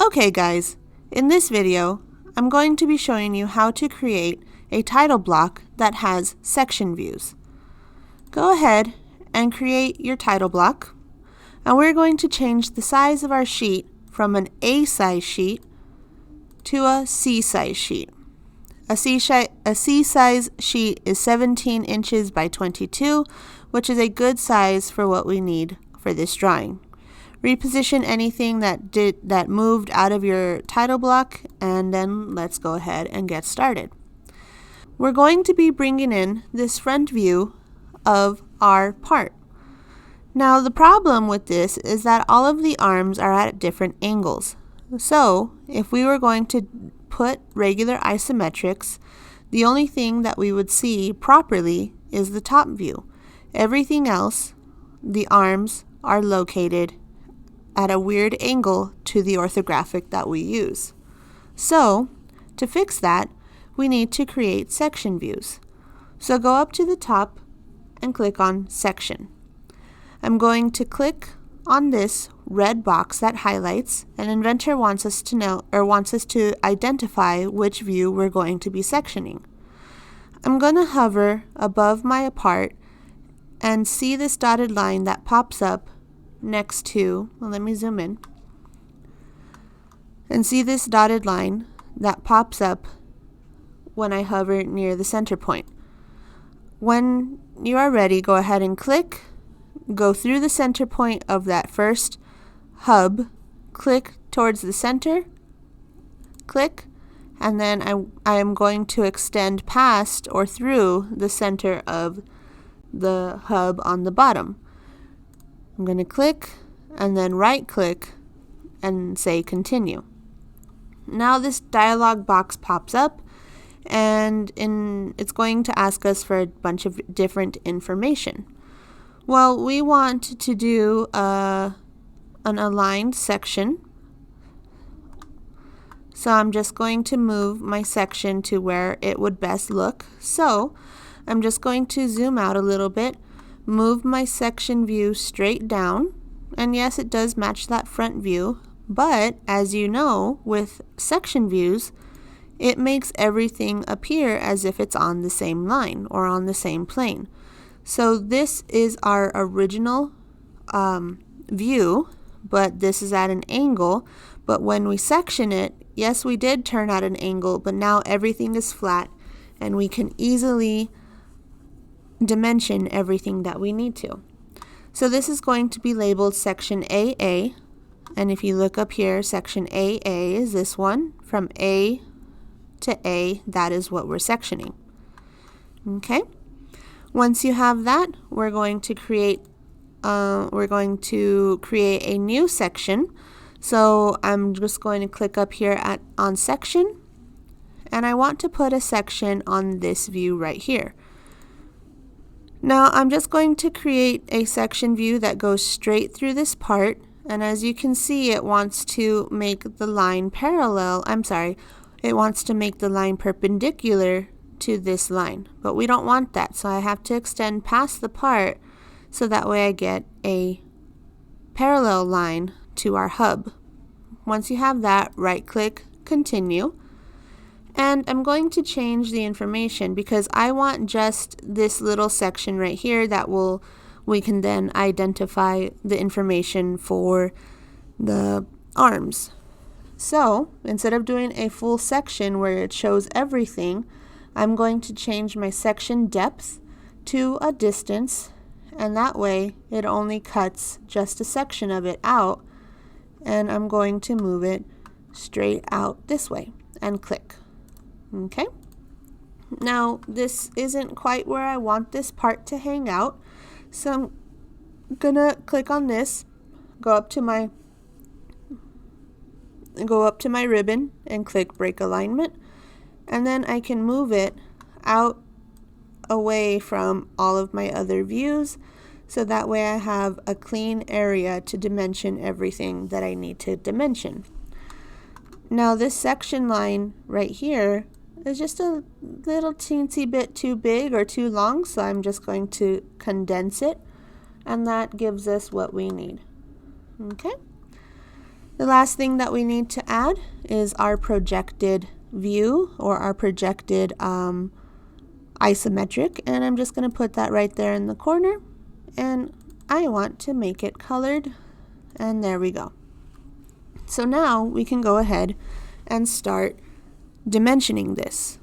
Okay guys, in this video, I'm going to be showing you how to create a title block that has section views. Go ahead and create your title block, and we're going to change the size of our sheet from an A size sheet to a C size sheet. A C size sheet is 17 inches by 22, which is a good size for what we need for this drawing. Reposition anything that moved out of your title block, and then let's go ahead and get started. We're going to be bringing in this front view of our part. Now the problem with this is that all of the arms are at different angles. So if we were going to put regular isometrics, the only thing that we would see properly is the top view. Everything else, the arms are located at a weird angle to the orthographic that we use. So to fix that, we need to create section views. So go up to the top and click on Section. I'm going to click on this red box that highlights, and Inventor wants us to identify which view we're going to be sectioning. I'm going to hover above my part and see this dotted line that pops up next to, well, let me zoom in, and see this dotted line that pops up when I hover near the center point. When you are ready, go ahead and go through the center point of that first hub, click towards the center, click, and then I am going to extend past or through the center of the hub on the bottom. I'm going to click and then right click and say continue. Now this dialog box pops up, and it's going to ask us for a bunch of different information. Well, we want to do an aligned section, so I'm just going to move my section to where it would best look. So I'm just going to zoom out a little bit, move my section view straight down, and yes, it does match that front view, but as you know, with section views, it makes everything appear as if it's on the same line or on the same plane. So this is our original view, but this is at an angle. But when we section it, yes, we did turn at an angle, but now everything is flat and we can easily dimension everything that we need to. So this is going to be labeled section AA, and if you look up here, section AA is this one. From A to A, that is what we're sectioning. Okay. Once you have that, we're going to create a new section. So I'm just going to click up here on section, and I want to put a section on this view right here. Now I'm just going to create a section view that goes straight through this part, and as you can see, it wants to make the line it wants to make the line perpendicular to this line, but we don't want that, so I have to extend past the part so that way I get a parallel line to our hub. Once you have that, right click, continue, and I'm going to change the information because I want just this little section right here that we can then identify the information for the arms. So instead of doing a full section where it shows everything, I'm going to change my section depth to a distance, and that way it only cuts just a section of it out, and I'm going to move it straight out this way and click. Okay. Now this isn't quite where I want this part to hang out, so I'm gonna click on this, go up to my ribbon and click break alignment, and then I can move it out away from all of my other views, so that way I have a clean area to dimension everything that I need to dimension. Now this section line right here is just a little teensy bit too big or too long, so I'm just going to condense it, and that gives us what we need. Okay. The last thing that we need to add is our projected view, or our projected isometric, and I'm just going to put that right there in the corner, and I want to make it colored, and there we go. So now we can go ahead and start dimensioning this.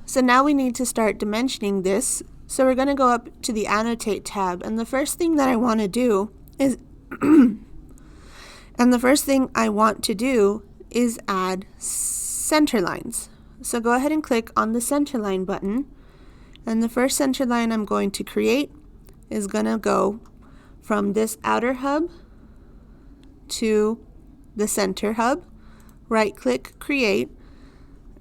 So now we need to start dimensioning this. So we're going to go up to the Annotate tab, and the first thing that I want to do is add center lines. So go ahead and click on the center line button, and the first center line I'm going to create is going to go from this outer hub to the center hub. Right click, create,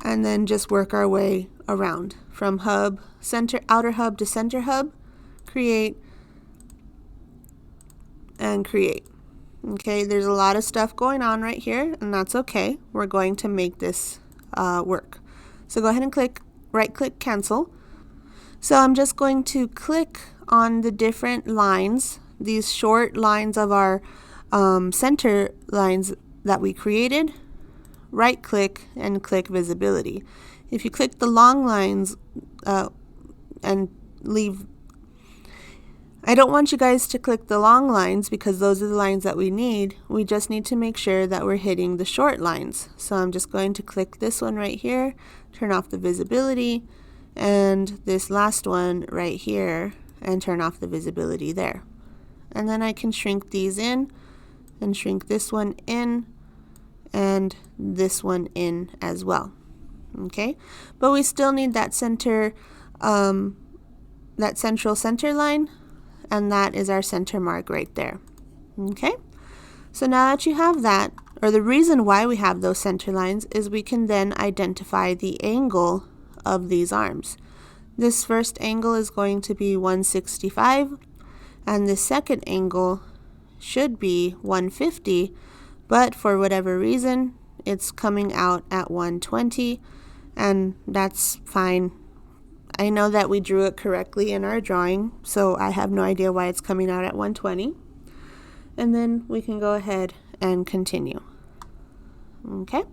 and then just work our way around from hub, center, outer hub to center hub, create, and create. Okay, there's a lot of stuff going on right here, and that's okay. We're going to make this work. So go ahead and right click, cancel. So I'm just going to click on the different lines, these short lines of our center lines that we created. Right click and click visibility. If you click the long lines and leave, I don't want you guys to click the long lines because those are the lines that we need. We just need to make sure that we're hitting the short lines. So I'm just going to click this one right here, turn off the visibility, and this last one right here, and turn off the visibility there. And then I can shrink these in and shrink this one in and this one in as well. Okay, but we still need that center, that central center line, and that is our center mark right there. Okay, so now that you have that, or the reason why we have those center lines is we can then identify the angle of these arms. This first angle is going to be 165, and the second angle should be 150, but for whatever reason it's coming out at 120, and that's fine. I know that we drew it correctly in our drawing, so I have no idea why it's coming out at 120. And then we can go ahead and continue. Okay.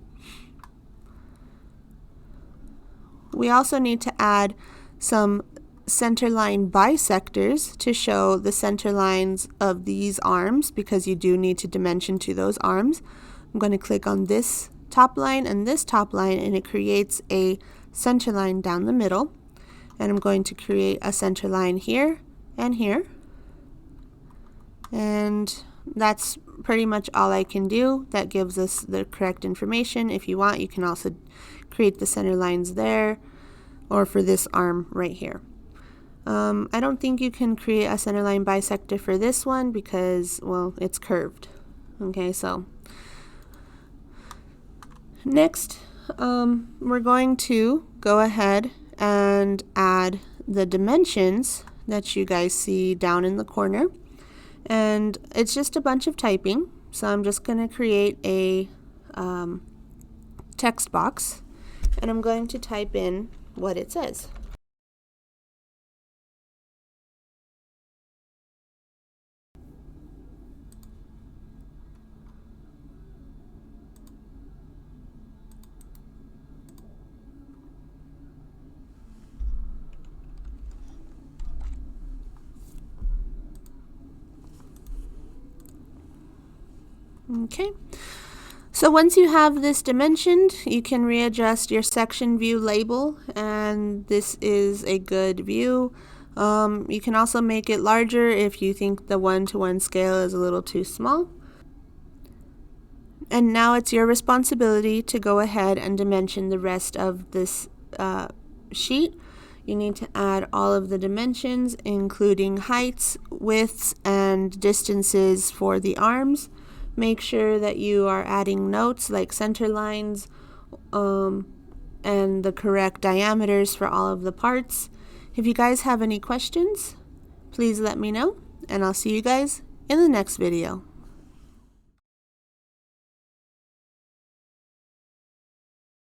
We also need to add some center line bisectors to show the center lines of these arms, because you do need to dimension to those arms. I'm going to click on this top line and this top line, and it creates a center line down the middle. And I'm going to create a center line here and here. And that's pretty much all I can do. That gives us the correct information. If you want, you can also create the center lines there, or for this arm right here. I don't think you can create a center line bisector for this one because, well, it's curved. Okay, so next we're going to go ahead and add the dimensions that you guys see down in the corner, and it's just a bunch of typing. So I'm just going to create a text box, and I'm going to type in what it says. Okay, so once you have this dimensioned, you can readjust your section view label, and this is a good view. You can also make it larger if you think the 1-to-1 scale is a little too small. And now it's your responsibility to go ahead and dimension the rest of this sheet. You need to add all of the dimensions, including heights, widths, and distances for the arms. Make sure that you are adding notes like center lines and the correct diameters for all of the parts. If you guys have any questions, please let me know, and I'll see you guys in the next video.